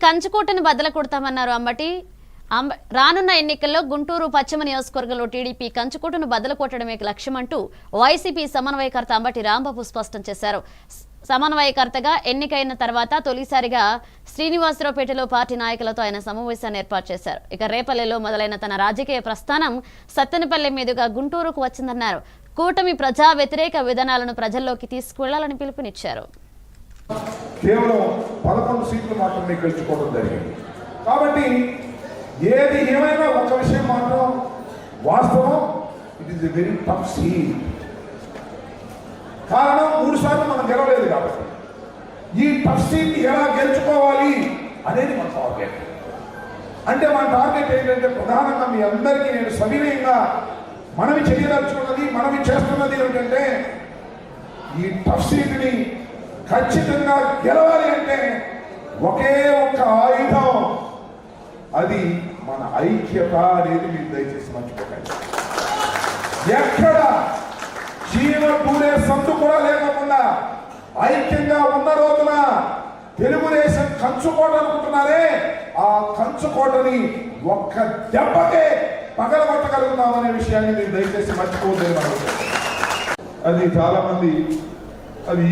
కంచుకోటను బద్దలు కొడతామన్నారు అంబటి. రానున్న ఎన్నికల్లో గుంటూరు పశ్చిమ నియోజకవర్గంలో టీడీపీ కంచుకోటను బద్దలు కొట్టడమే లక్ష్యమంటూ వైసీపీ సమన్వయకర్త అంబటి రాంబాబు స్పష్టం చేశారు. సమన్వయకర్తగా ఎన్నికైన తర్వాత తొలిసారిగా శ్రీనివాసరావుపేటలో పార్టీ నాయకులతో ఆయన సమావేశాన్ని ఏర్పాటు చేశారు. ఇక రేపల్లెలో మొదలైన తన రాజకీయ ప్రస్థానం సత్తెనపల్లి మీదుగా గుంటూరుకు వచ్చిందన్నారు. కూటమి ప్రజా వ్యతిరేక విధానాలను ప్రజల్లోకి తీసుకువెళ్లాలని పిలుపునిచ్చారు. కేవలం 11 సీట్లు మాత్రమే గెలుచుకోవడం జరిగింది. కాబట్టి ఏది ఏమైనా ఒక విషయం మాత్రం వాస్తవం, it is a very tough seat. కారణం 3 సార్లు మనం గెలవలేదు కాబట్టి ఈ టఫ్ సీట్ ఎలా గెలుచుకోవాలి అనేది మన టార్గెట్. అంటే మన టార్గెట్ ఏంటంటే ప్రధానంగా మీ అందరికీ నేను సవినయంగా మనవి చేయదలుచుకున్నది, మనవి చేస్తున్నది ఏమిటంటే ఈ టఫ్ సీట్ని ఖచ్చితంగా గెలవాలి అంటే ఒకే ఒక్క ఆయుధం, అది మన ఐక్యత అనేది మీరు దయచేసి మర్చిపోకండి. ఎక్కడ చీమ కూడే సందు కూడా లేకుండా ఐక్యంగా ఉన్న రోజున తెలుగుదేశం కంచుకోట అనుకుంటున్నారే, ఆ కంచుకోటని ఒక్క దెబ్బకే పగలగొట్టగలుగుతామనే విషయాన్ని మీరు దయచేసి మర్చిపోతుంది. అది చాలా మంది అది